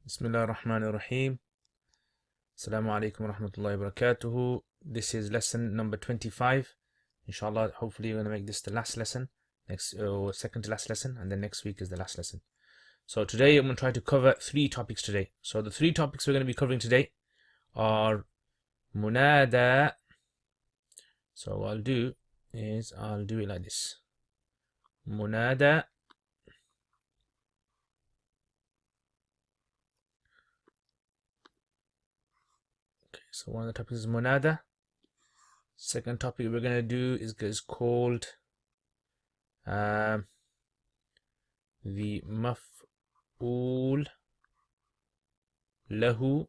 Bismillah ar-Rahman ar-Rahim. Assalamu alaikum wa rahmatullahi wa barakatuhu. This is lesson number 25. Inshallah, hopefully we're going to make this the last lesson, or second to last lesson, and then next week is the last lesson. So today I'm going to try to cover three topics today. So the three topics we're going to be covering today are munada. So what I'll do is I'll do it like this. Munada. So one of the topics is munada. Second topic we're going to do is called the maf'ul lahu,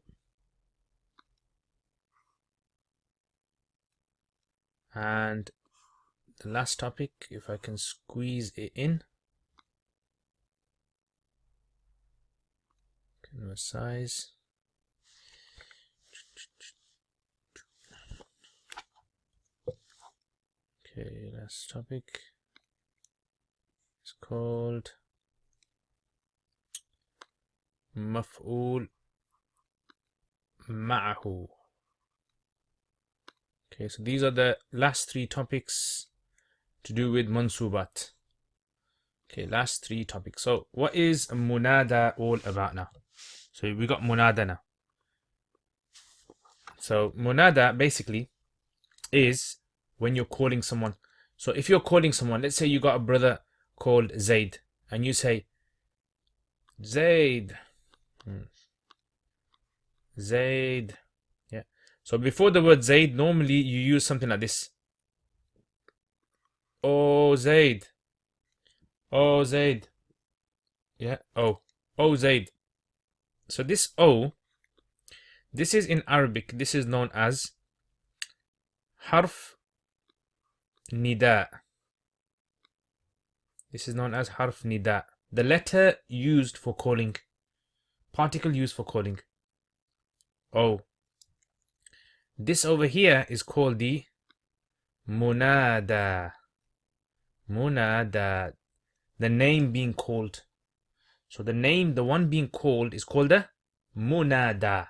and the last topic, if I can squeeze it in, canvas size. Okay, last topic is called maf'ul ma'ahu. Okay, so these are the last three topics to do with mansubat. Okay, last three topics. So what is munada all about now? So we got munada now. So munada basically is when you're calling someone. So if you're calling someone, let's say you got a brother called Zaid, and you say Zaid, Zaid. Yeah. So before the word Zaid, normally you use something like this. Oh Zaid. Oh Zaid. Yeah. Oh. Oh Zaid. So this O, this is in Arabic, this is known as harf نداء. This is known as harf نداء. The letter used for calling, particle used for calling. Oh. This over here is called the munada. Munada. The name being called. So the name, the one being called, is called the munada.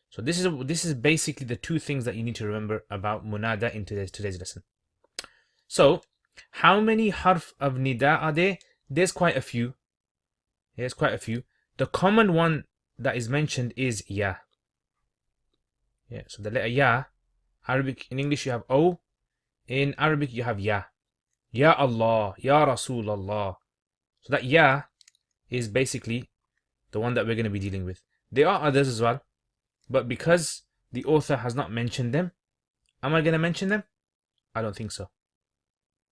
So this is basically the two things that you need to remember about munada in today's lesson. So, how many harf of nida are there? There's quite a few. There's quite a few. The common one that is mentioned is ya. Yeah, so the letter ya. Arabic, in English you have O. In Arabic you have ya. Ya Allah, Ya Rasul Allah. So that ya is basically the one that we're going to be dealing with. There are others as well, but because the author has not mentioned them, am I going to mention them? I don't think so.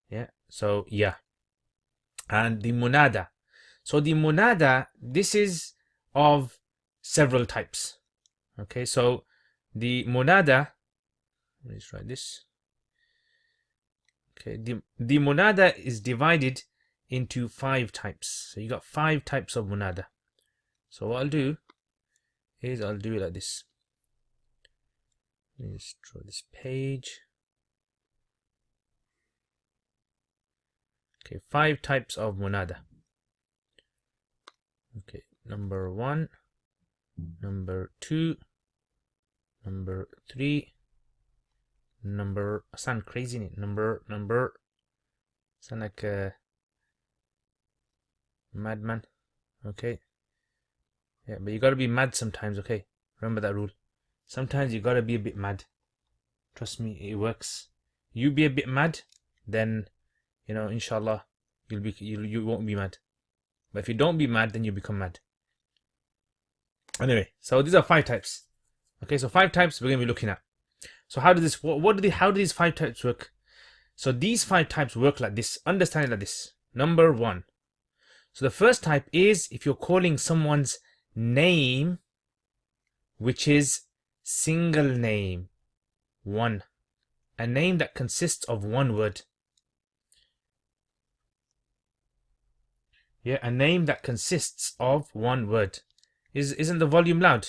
Yeah, so yeah. And the munada. So the munada, this is of several types. Okay, so the munada, let's write this. Okay, the munada is divided into 5 types. So you got 5 types of munada. So what I'll do is I'll do it like this. Let me just draw this page. Okay, 5 types of munada. Okay, number 1, number 2, number 3, number, I sound crazy in it, number, sound like a madman. Okay, yeah, but you gotta be mad sometimes, okay? Remember that rule. Sometimes you gotta be a bit mad. Trust me, it works. You be a bit mad, then you know, inshallah, you won't be mad. But if you don't be mad, then you become mad. Anyway, so these are 5 types. Okay, so 5 types we're gonna be looking at. So how does this? How do these 5 types work? So these 5 types work like this. Understand it like this. Number 1. So the first type is if you're calling someone's name, which is single name, one, a name that consists of one word. Yeah, a name that consists of one word. Isn't the volume loud?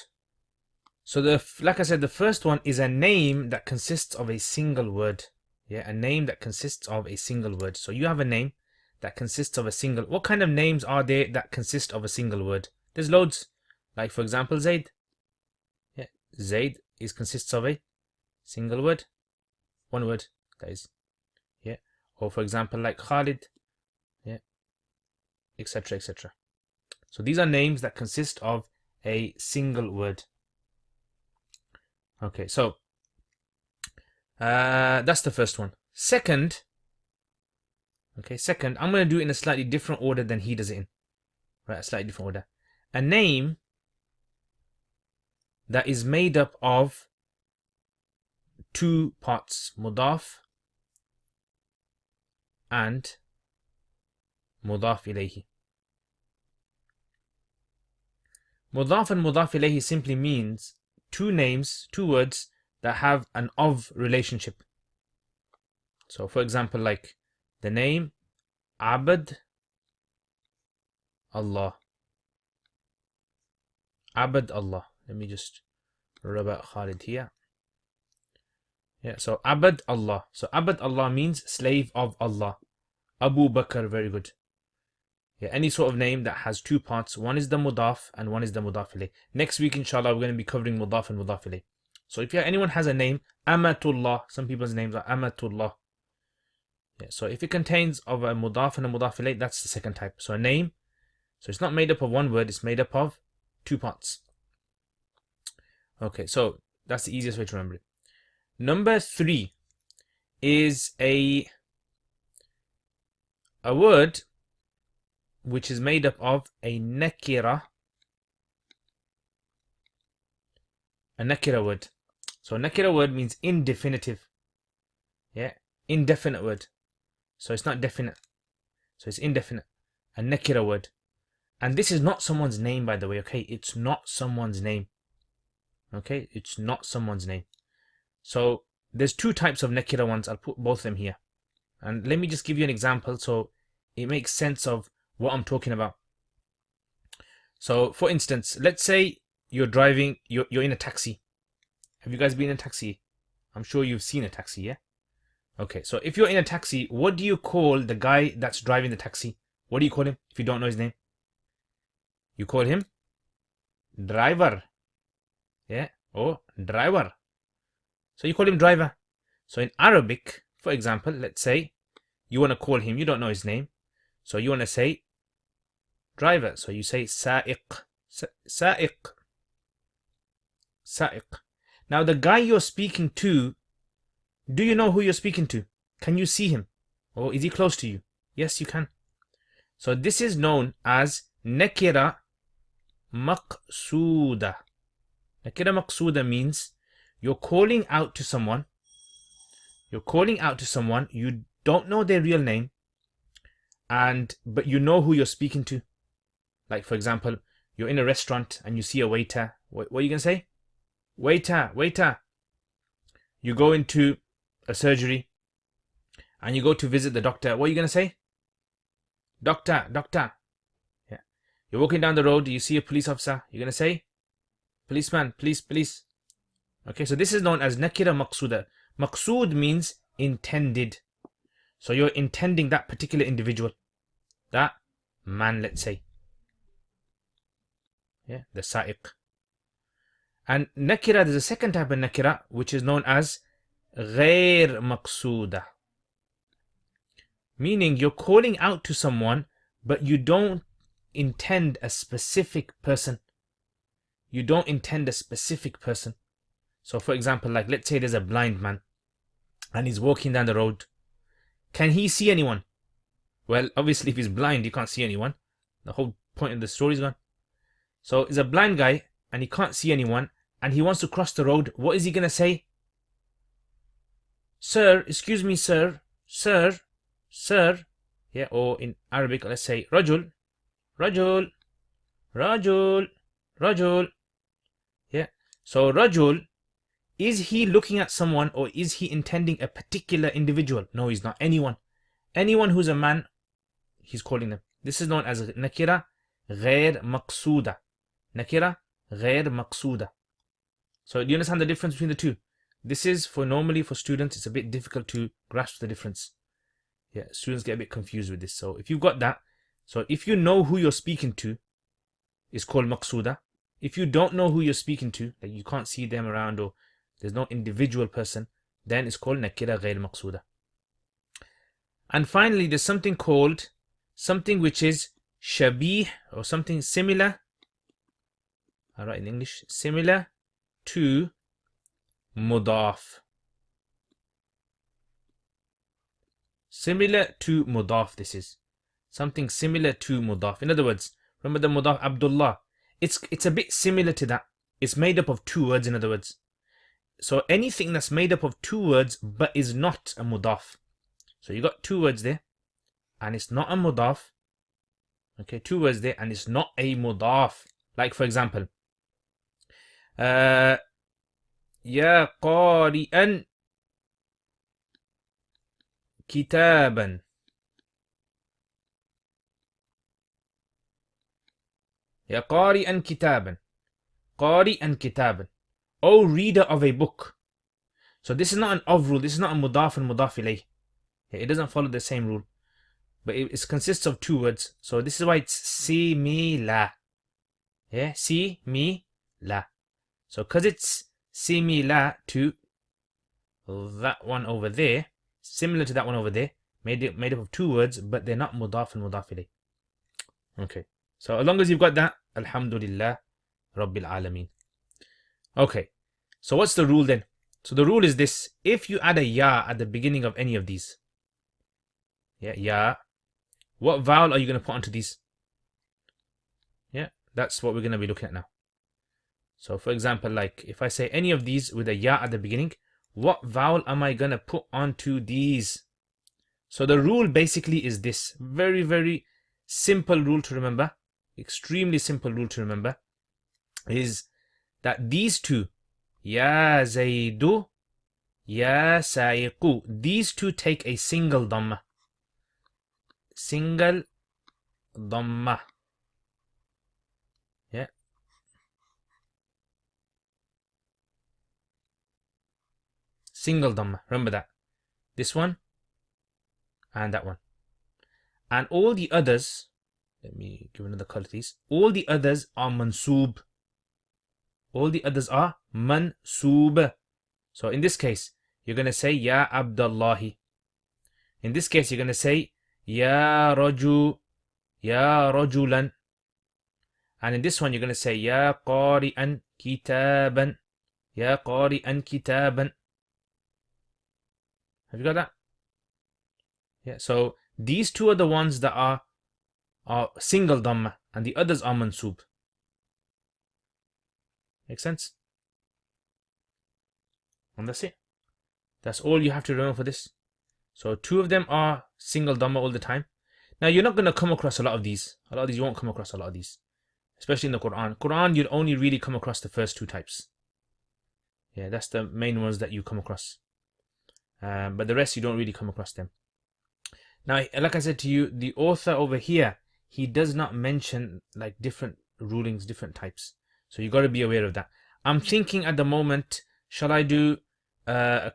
So like I said, the first one is a name that consists of a single word. Yeah, a name that consists of a single word. So you have a name that consists of a single. What kind of names are there that consist of a single word? There's loads. Like for example, Zaid. Yeah, Zaid consists of a single word, one word, that is. Yeah, or for example, like Khalid. Yeah, etc. etc. So these are names that consist of a single word. Okay, so that's the first one. Second, I'm going to do it in a slightly different order than he does it in. Right, a slightly different order. A name that is made up of two parts, mudaf and mudaf ilahyi. Mudaf and mudaf ilahyi simply means two names, two words that have an of relationship. So for example, like the name Abd Allah. Abd Allah. Let me just rub out Khalid here. Yeah, so Abd Allah. So Abd Allah means slave of Allah. Abu Bakr, very good. Yeah, any sort of name that has two parts. One is the mudaf and one is the mudaf ilayh. Next week, inshallah, we're going to be covering mudaf and mudaf ilayh. So if anyone has a name, Amatullah, some people's names are Amatullah. Yeah, so if it contains of a mudaf and a mudaf ilayh, that's the second type. So a name, so it's not made up of one word, it's made up of two parts. Okay, so that's the easiest way to remember it. Number 3 is a word which is made up of a nakira. A nakira word. So a nakira word means indefinitive. Yeah, indefinite word. So it's not definite. So it's indefinite. A nakira word. And this is not someone's name, by the way, okay? It's not someone's name. Okay, it's not someone's name. So there's two types of nakira ones. I'll put both of them here. And let me just give you an example so it makes sense of what I'm talking about. So for instance, let's say you're driving, you're in a taxi. Have you guys been in a taxi? I'm sure you've seen a taxi, yeah? Okay, so if you're in a taxi, what do you call the guy that's driving the taxi? What do you call him if you don't know his name? You call him driver. Yeah, or driver. So you call him driver. So in Arabic, for example, let's say you want to call him, you don't know his name. So you want to say driver. So you say sa'iq. Sa'iq. Sa'iq. Now the guy you're speaking to, do you know who you're speaking to? Can you see him? Or is he close to you? Yes, you can. So this is known as nakira maqsuda. Nakira maqsuda means you're calling out to someone. You're calling out to someone. You don't know their real name. But you know who you're speaking to. Like for example, you're in a restaurant and you see a waiter. What are you going to say? Waiter, waiter. You go into a surgery and you go to visit the doctor. What are you going to say? Doctor, doctor. Yeah. You're walking down the road, you see a police officer. You're going to say, policeman, police, police. Okay, so this is known as nakira maqsuda. Maqsud means intended. So you're intending that particular individual. That man, let's say. Yeah, the sa'iq. And nakira, there's a second type of nakira, which is known as ghair maqsuda. Meaning you're calling out to someone, but you don't intend a specific person. You don't intend a specific person. So for example, like let's say there's a blind man and he's walking down the road. Can he see anyone? Well, obviously if he's blind, he can't see anyone. The whole point of the story is gone. So he's a blind guy and he can't see anyone and he wants to cross the road. What is he going to say? Sir, excuse me, sir, sir, sir. Yeah, or in Arabic, let's say rajul, rajul, rajul, rajul. Yeah, so rajul, is he looking at someone or is he intending a particular individual? No, he's not. Anyone. Anyone who's a man, he's calling them. This is known as nakira ghair maqsuda. Nakira ghair maqsuda. So do you understand the difference between the two? This is normally for students, it's a bit difficult to grasp the difference. Yeah, students get a bit confused with this. So if you've got that, so if you know who you're speaking to, it's called maqsuda. If you don't know who you're speaking to, like you can't see them around or there's no individual person, then it's called nakira ghayr maqsuda. And finally, there's something called something which is shabih or something similar. All right, in English, similar to mudaf. Similar to mudaf, this is something similar to mudaf. In other words, remember the mudaf Abdullah? It's a bit similar to that. It's made up of two words, in other words. So anything that's made up of two words but is not a mudaf. So you got two words there and it's not a mudaf. Okay, two words there and it's not a mudaf. Like for example, Ya qari'an kitaban. Ya qari'an kitaban. Qari'an kitaban. O reader of a book. So this is not an of rule. This is not a mudaf and mudaf ilayh. It doesn't follow the same rule. But it consists of two words. So this is why it's similar. Yeah, similar. So because it's similar to that one over there, similar to that one over there, made up of two words, but they're not mudaf and mudaf ilayh. Okay. So as long as you've got that, alhamdulillah, rabbil alameen. Okay. So what's the rule then? So the rule is this: if you add a ya at the beginning of any of these, ya, what vowel are you going to put onto these? Yeah, that's what we're going to be looking at now. So for example, like if I say any of these with a ya at the beginning, what vowel am I going to put onto these? So the rule basically is this. Very, very simple rule to remember. Extremely simple rule to remember. Is that these two, Ya Zaidu, Ya Saiqu, these two take a single dhamma. Single dhamma. Yeah. Single dhamma. Remember that. This one and that one. And all the others, let me give another color to these. All the others are mansoob. All the others are mansoob. So in this case, you're going to say Ya Abdullahi. In this case, you're going to say Ya Raju, Ya Rajulan. And in this one, you're going to say Ya Qari'an Kitaban, Ya Qari'an Kitaban. Have you got that? Yeah, so these two are the ones that are single dhamma and the others are mansoob. Make sense? And that's it. That's all you have to remember for this. So two of them are single dhamma all the time. Now you're not going to come across a lot of these. A lot of these, you won't come across a lot of these. Especially in the Quran. Quran, you'd only really come across the first two types. Yeah, that's the main ones that you come across. But the rest, you don't really come across them. Now, like I said to you, the author over here, he does not mention like different rulings, different types. So you got to be aware of that. I'm thinking at the moment, shall I do a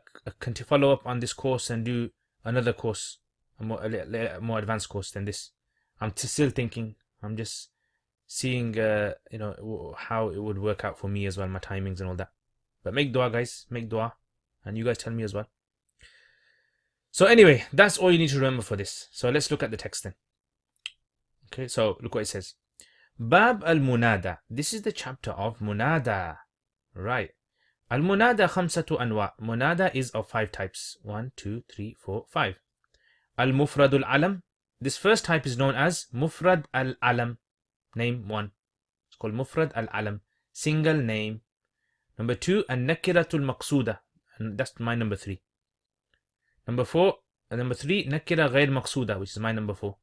follow up on this course and do another course, a more advanced course than this? I'm still thinking. I'm just seeing, how it would work out for me as well, my timings and all that. But make dua, guys. Make dua, and you guys tell me as well. So anyway, that's all you need to remember for this. So let's look at the text then. Okay, so look what it says. Bab al-munada. This is the chapter of munada. Right. Al-munada khamsatu anwa. Munada is of 5 types. 1, 2, 3, 4, 5. Al-mufrad al-alam. This first type is known as mufrad al-alam. Name 1. It's called mufrad al-alam. Single name. Number 2, an-nakiratul maqsuda. And that's my number 3. Number 3, nakira ghayr maqsuda, which is my number 4.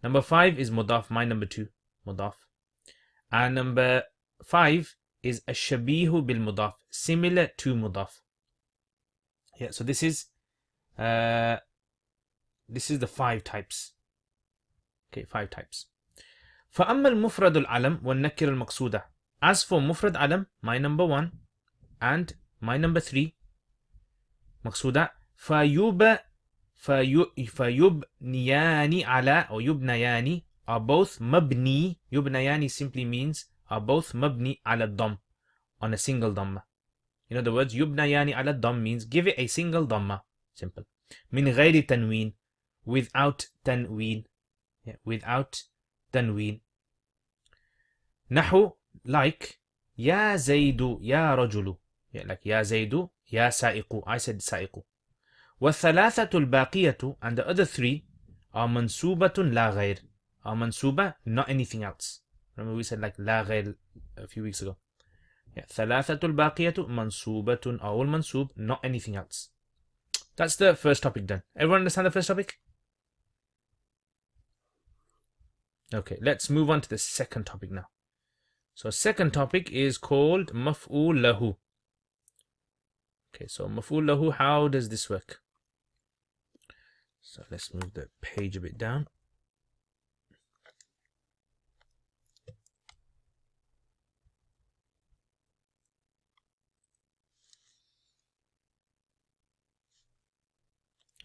Number 5 is mudaf, my number 2, mudaf. And number 5 is ash-shabihu bil mudaf, similar to mudaf. Yeah, so this is the 5 types. Okay, 5 types. فأما المفرد العلم والنكرة المقصودة. As for mufrad alam, my number 1 and my number 3, مقصودة, فيبنيان على or يبنيان are both mabni. Yubnayani simply means are both mabni ala dam, on a single dhamma. In other words, yubnayani ala dam means give it a single dhamma. Simple. Min ghayri tanween, without tanween. Yeah, without tanween. Nahu, like ya zaydu ya rajulu. Yeah, like ya zaydu ya sa'iqu. I said sa'iqu. وَالثَّلَاثَةُ الْبَاقِيَةُ, and the other three are mansubatun la ghayr. Are mansuba, not anything else. Remember we said like la ghayr a few weeks ago. Yeah, ثَلَاثَةُ الْبَاقِيَةُ mansubatun, are all mansub, not anything else. That's the first topic done. Everyone understand the first topic? Okay, let's move on to the second topic now. So second topic is called maf'ul lahu. Okay, so maf'ul lahu, how does this work? So let's move the page a bit down.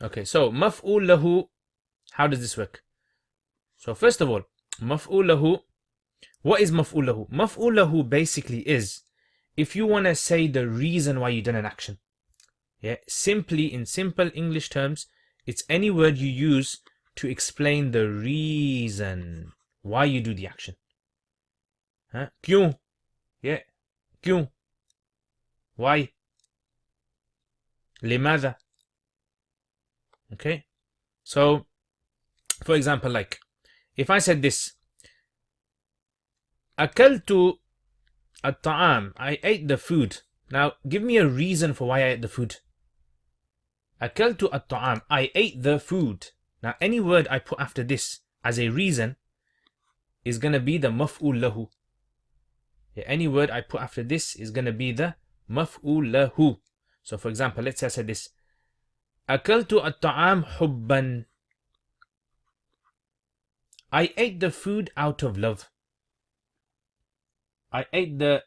Okay, so maf'ul lahu, how does this work? So first of all, maf'ul lahu, what is maf'ul lahu? Maf'ul lahu basically is if you want to say the reason why you done an action. Yeah, simply in simple English terms, it's any word you use to explain the reason why you do the action. Huh? Kyun? Yeah, kyun? Why? Limada? Okay, so for example, like if I said this, akaltu at-ta'am, I ate the food. Now give me a reason for why I ate the food. Akaltu at-ta'am, I ate the food. Now any word I put after this as a reason is going to be the maf'ul lahu. Yeah, any word I put after this is going to be the maf'ul lahu. So for example, let's say I said this, akaltu at-ta'am hubban, I ate the food out of love. I ate the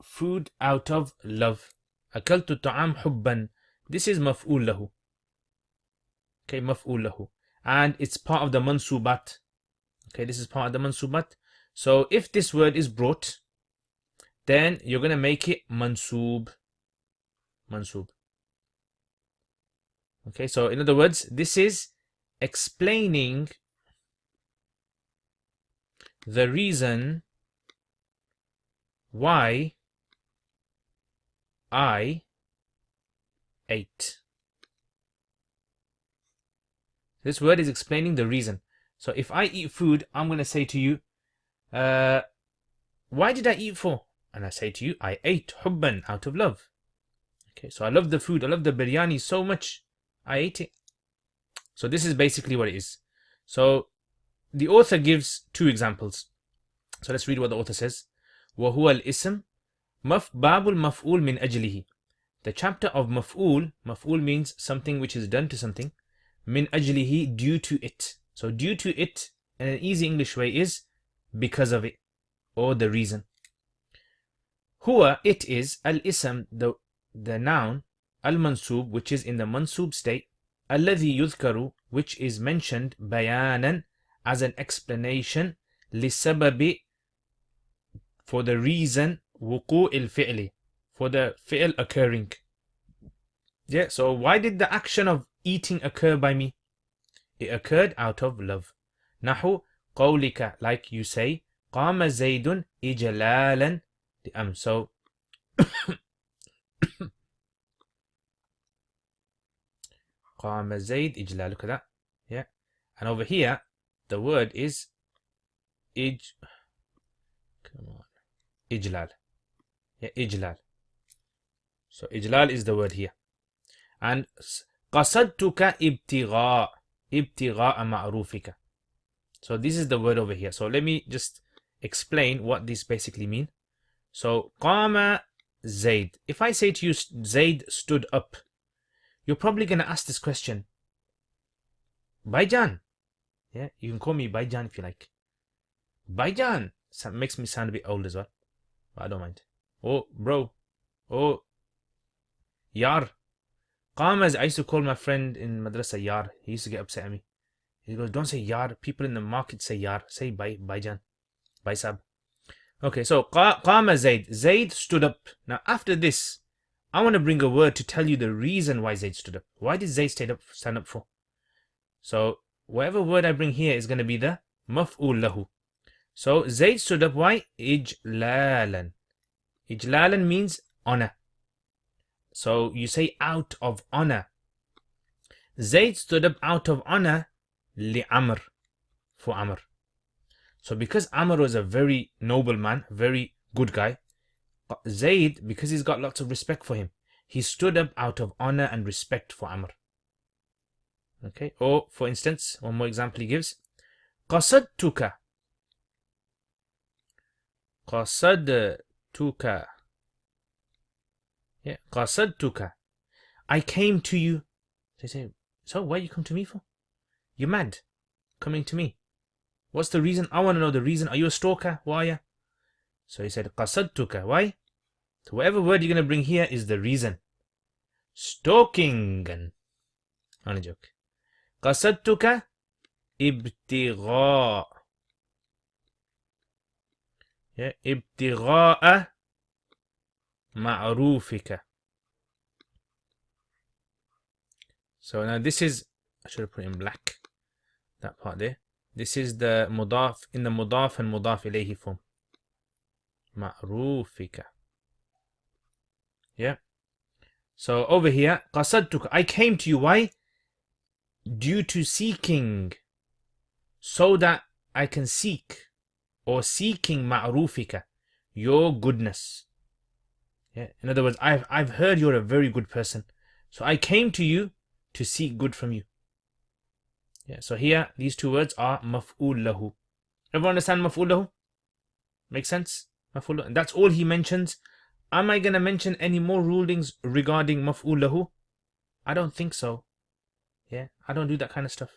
food out of love. Akaltu at-ta'am hubban. This is maf'ul lahu. Okay, maf'ul lahu. And it's part of the mansubat. Okay, this is part of the mansubat. So if this word is brought, then you're going to make it mansub. Mansub. Okay, so in other words, this is explaining the reason why I ate. This word is explaining the reason. So if I eat food, I'm going to say to you, why did I eat for? And I say to you, I ate hubban, out of love. Okay, so I love the food, I love the biryani so much, I ate it. So this is basically what it is. So the author gives two examples. So let's read what the author says. وَهُوَ الْإِسْمِ بَابُ الْمَفْعُولِ مِنْ أَجْلِهِ. The chapter of maf'ul, maf'ul means something which is done to something, min ajlihi, due to it. So due to it, in an easy English way, is because of it, or the reason. Huwa, it is, al-ism, the noun, al-mansub, which is in the mansub state, alladhi yudhkaru, which is mentioned, bayanan, as an explanation, lisababi, for the reason, wuqu'il fi'li, for the fi'l occurring. Yeah, so why did the action of eating occur by me? It occurred out of love. Nahu qawlika, like you say, qama zaydun ijlalan. So qama zayd ijlal, look at that. Yeah, and over here the word is ijlal. Yeah, ijlal. So ijlal is the word here. And قصدتك ابتغاء, ابتغاء معروفك. So this is the word over here. So let me just explain what this basically means. So قام Zayd. If I say to you Zayd stood up, you're probably going to ask this question. Baijan. Yeah, you can call me Baijan if you like. Baijan. So makes me sound a bit old as well, but I don't mind. Oh, bro. Oh, Yar. Qamaz, I used to call my friend in madrasa Yar. He used to get upset at me. He goes, don't say Yar. People in the market say Yar. Say Baijan. Baisab. Okay, so qama Zaid. Zaid stood up. Now after this, I want to bring a word to tell you the reason why Zaid stood up. Why did Zaid stand up for? So whatever word I bring here is going to be the maf'ul lahu. So Zaid stood up. Why? Ijlalan. Ijlalan means honor. So you say out of honor. Zaid stood up out of honor li'amr, for Amr. So because Amr was a very noble man, very good guy, Zaid, because he's got lots of respect for him, he stood up out of honor and respect for Amr. Okay, or for instance, one more example he gives. قصدتك. قصدتك. Yeah, قصدتك. I came to you. They say, so why you come to me for? You're mad, coming to me. What's the reason? I want to know the reason. Are you a stalker? Why are you? So he said, قصدتك. Why? So whatever word you're going to bring here is the reason. Stalking. On a joke. قصدتك ابتغاء. Yeah, ابتغاء معروفك. So now this is, I should have put it in black, that part there. This is the mudaf, in the mudaf and mudaf ilayhi form. معروفك. Yeah. So over here, قصدتك, I came to you. Why? Due to seeking, so that I can seek, or seeking معروفك, your goodness. Yeah. In other words, I've heard you're a very good person, so I came to you to seek good from you. Yeah. So here, these two words are maf'ul lahu. Everyone understand maf'ul lahu? Makes sense? Maf'ul lahu. That's all he mentions. Am I going to mention any more rulings regarding maf'ul lahu? I don't think so. Yeah, I don't do that kind of stuff.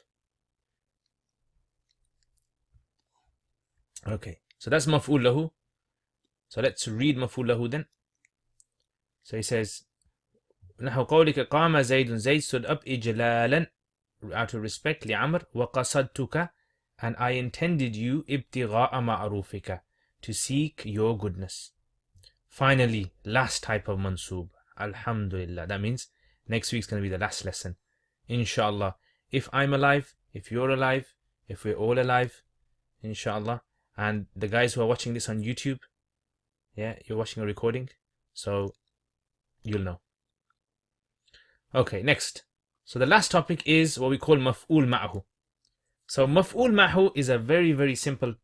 Okay, so that's maf'ul lahu. So let's read maf'ul lahu then. So he says, نحو قولك قام زيد. Zayd stood up إجلالا, out of respect, لعمر. وقصدتك, and I intended you ابتغاء معروفك, to seek your goodness. Finally, last type of mansoob. Alhamdulillah. That means next week's going to be the last lesson. Inshallah. If I'm alive, if you're alive, if we're all alive, inshallah. And the guys who are watching this on YouTube, yeah, you're watching a recording, so you'll know. Okay, next. So the last topic is what we call maf'ul ma'hu. So maf'ul ma'hu is a very, very simple,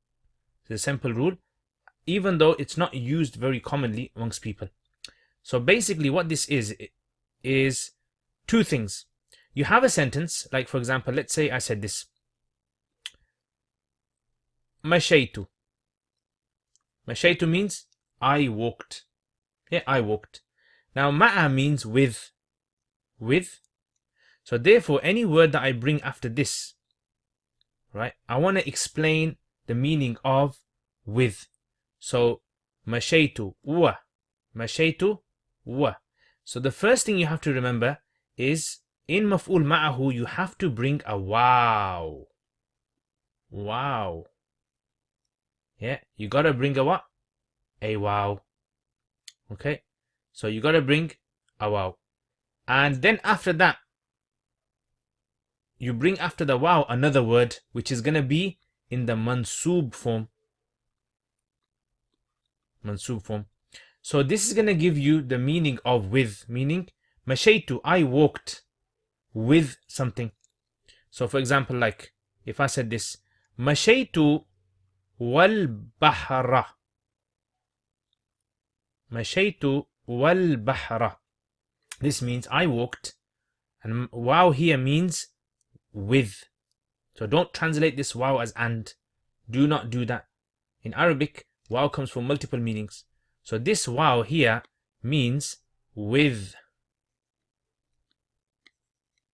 rule, even though it's not used very commonly amongst people. So basically what this is two things. You have a sentence, like for example, let's say I said this. Mashaytu. Mashaytu means I walked. Yeah, I walked. Now ma'a means with. With. So therefore, any word that I bring after this, right, I want to explain the meaning of with. So mashaytu wa. Mashaytu wa. So the first thing you have to remember is in maf'ul ma'ahu, you have to bring a wow. Wow. Yeah, you gotta bring a what? A wow. Okay, so you gotta bring a wow. And then after that, you bring after the wow another word, which is gonna be in the mansoob form. Mansoob form. So this is gonna give you the meaning of with, meaning mashaytu, I walked with something. So for example, like if I said this, mashaytu wal bahra. Mashaytu wal bahra. This means I walked, and wow here means with. So don't translate this wow as and. Do not do that. In Arabic, wow comes from multiple meanings. So this wow here means with.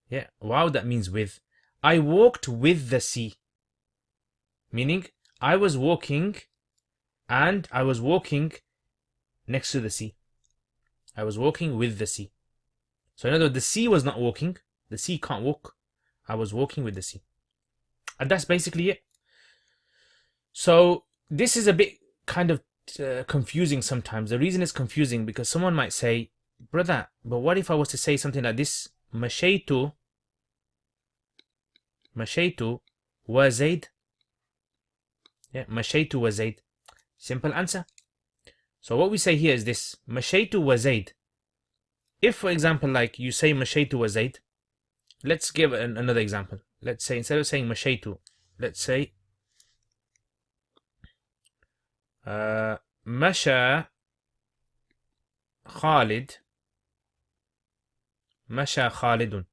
Yeah, wow, that means with. I walked with the sea. Meaning, I was walking and I was walking next to the sea. I was walking with the sea. So in other words, the sea was not walking. The sea can't walk. I was walking with the sea. And that's basically it. So this is a bit kind of confusing sometimes. The reason it's confusing because someone might say, brother, but what if I was to say something like this? Mashaytu wa Zaid. Yeah, Mashaytu wa Zaid. Simple answer. So what we say here is this: Mashaytu wa Zaid. If, for example, like you say Mashaytu wa Zaid, let's give another example. Let's say instead of saying Mashaytu, let's say Masha Khalid. Masha Khalidun.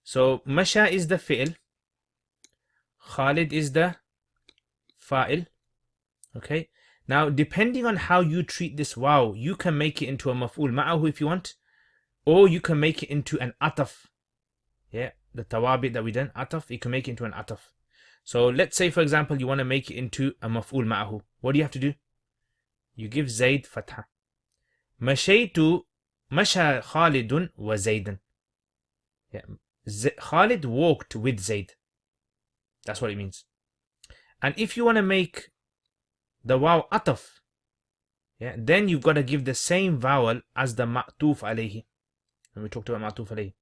So Masha is the fi'l, Khalid is the fa'il. Okay. Now, depending on how you treat this waw, you can make it into a maf'ul ma'ahu if you want, or you can make it into an ataf. Yeah, the tawabit that we done, ataf, you can make it into an ataf. So let's say, for example, you want to make it into a maf'ul ma'ahu. What do you have to do? You give Zaid fatha. Mashaytu, masha Khalidun wa Zaidan. Yeah, Khalid walked with Zaid. That's what it means. And if you want to make the waw ataf, yeah, then you've got to give the same vowel as the ma'tuf alayhi. And we talked about ma'tuf alayhi.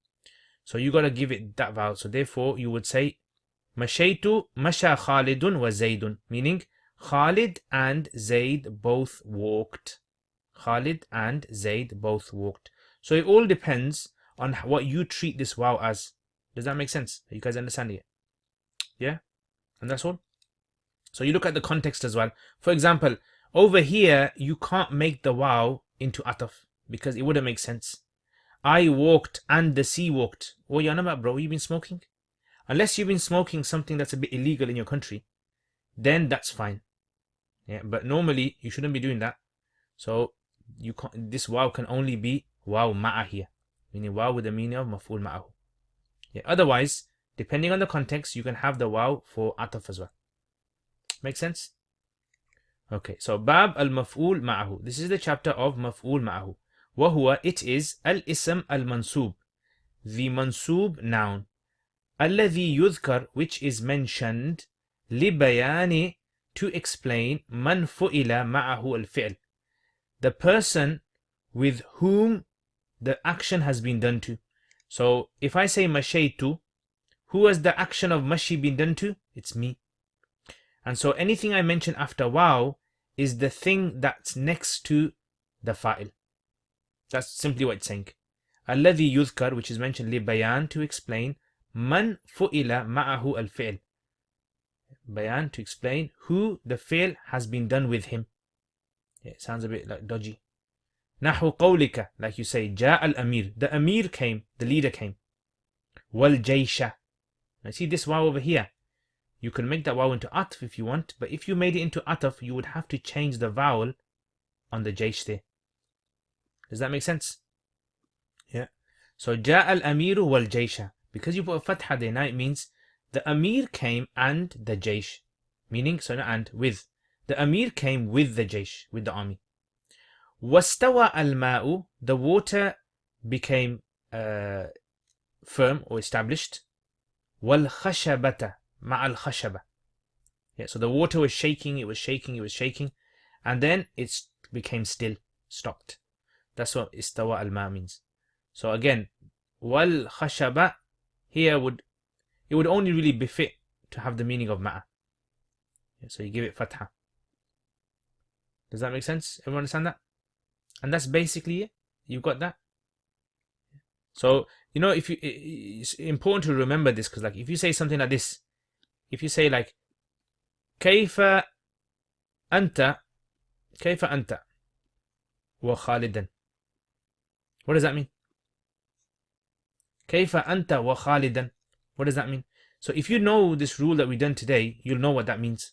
So you got to give it that vowel. So therefore you would say Mashaytu masha Khalidun wa Zaidun, meaning Khalid and Zaid both walked. Khalid and Zaid both walked. So it all depends on what you treat this waw as. Does that make sense? Are you guys understanding it? Yeah? And that's all. So you look at the context as well. For example, over here, you can't make the waw into ataf because it wouldn't make sense. I walked and the sea walked. What are you on about, bro? You've been smoking? Unless you've been smoking something that's a bit illegal in your country, then that's fine. Yeah, but normally you shouldn't be doing that. So you can't, this waw can only be waw ma'a here, meaning waw with the meaning of maf'ul ma'ahu. Yeah, otherwise, depending on the context, you can have the waw for ataf as well. Make sense? Okay, so Bab al-Maf'ul ma'ahu. This is the chapter of Maf'ul ma'ahu. Wahuwa, it is al-Ism al-Mansub, the Mansub noun. Alladhi yudhkar, which is mentioned, libayani, to explain, man fu'ila ma'ahu al-fi'l, the person with whom the action has been done to. So if I say mashaytu, who has the action of mashi been done to? It's me. And so anything I mention after waw is the thing that's next to the fa'il. That's simply what it's saying. Alladhi yudhkar, which is mentioned li bayan, to explain, man fu'ila ma'ahu al-fi'l. Bayan, to explain who the fi'l has been done with him. Yeah, it sounds a bit like dodgy. Nahu qawlika, like you say, ja al-amir. The amir came, the leader came. Wal-jaysha. Now see this waw over here. You can make that waw into atf if you want, but if you made it into atf, you would have to change the vowel on the jaysh there. Does that make sense? Yeah. So ja al-amiru wal-jaysha. Because you put a fatha there, now it means the amir came and the jaysh. Meaning, so not and, with. The amir came with the jaysh, with the army. Wastawa al-ma'u, the water became firm or established. Wal-khashabata, ma'al khashaba. Yeah, so the water was shaking, it was shaking, it was shaking, and then it became still, stopped. That's what istawa al-ma means. So again, wal khashaba here it would only really befit to have the meaning of ma'a. Yeah, so you give it fatha. Does that make sense? Everyone understand that? And that's basically it. You've got that. So, you know, it's important to remember this, because like if you say something like this, if you say like كيف أنت وخالدا, what does that mean? كيف أنت وخالدا, what does that mean? So if you know this rule that we done today, you'll know what that means.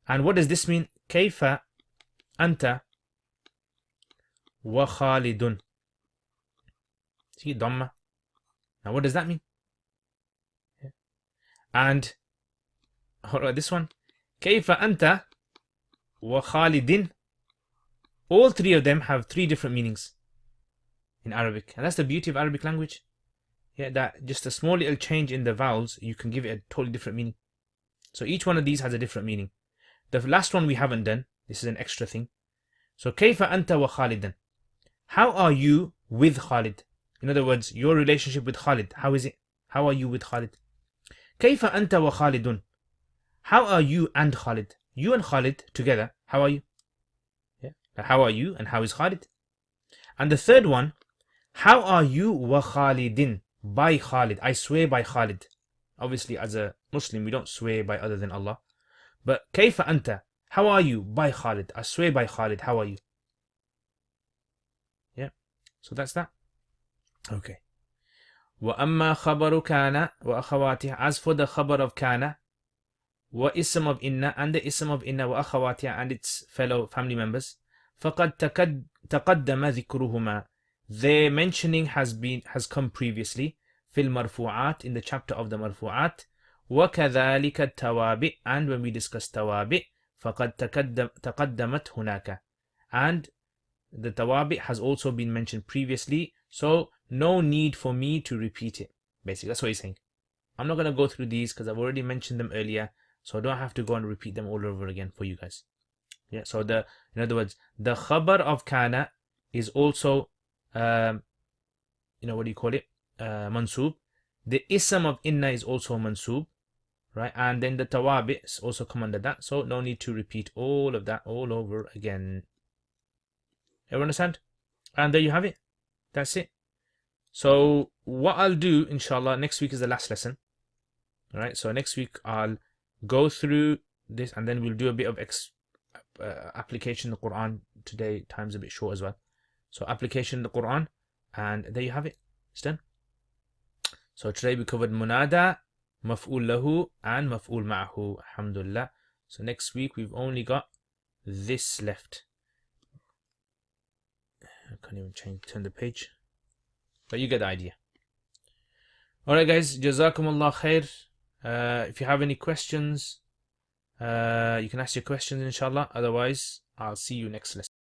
And what does this mean? كيف أنت وخالد. See, dhamma. Now what does that mean? Yeah. And what about this one? كيف أنت وخالد. All three of them have three different meanings in Arabic. And that's the beauty of Arabic language. Yeah, that just a small little change in the vowels, you can give it a totally different meaning. So each one of these has a different meaning. The last one we haven't done, This is an extra thing. So كيف أنت وخالدا? How are you with Khalid? In other words, your relationship with Khalid, how is it? How are you with Khalid? كيف أنت وخالد? How are you and Khalid? You and Khalid together, how are you? Yeah. How are you and how is Khalid? And the third one, how are you wa Khalidin? By Khalid. I swear by Khalid. Obviously, as a Muslim, we don't swear by other than Allah. But كيف أنت? How are you by Khalid? I swear by Khalid. How are you? Yeah. So that's that. Okay. وأما خبر كان وأخواتها. As for the khabar of kana, واسم of inna, and the ism of inna, وأخواتها, and its fellow family members, فقد تقدم ذكرهما. Their mentioning has come previously. في المرفوعات, in the chapter of the مرفوعات. وكذلك التوابع, and when we discuss توابع, فقد تقدمت هناك. And the tawabi has also been mentioned previously, so no need for me to repeat it. Basically, that's what he's saying. I'm not going to go through these because I've already mentioned them earlier, so I don't have to go and repeat them all over again for you guys. Yeah, so in other words, the khabar of kana is also, what do you call it? Mansub. The ism of inna is also mansub, right? And then the tawabi also come under that, so no need to repeat all of that all over again. Everyone understand? And there you have it. That's it. So what I'll do, inshallah, next week is the last lesson. All right. So next week I'll go through this, and then we'll do a bit of application in the Quran. Today time's a bit short as well. So application in the Quran, and there you have it. It's done. So today we covered munada, maf'ul lahu, and maf'ul ma'ahu. Alhamdulillah. So next week we've only got this left. I can't even turn the page. But you get the idea. Alright guys, Jazakumullah khair. If you have any questions, you can ask your questions inshallah. Otherwise, I'll see you next lesson.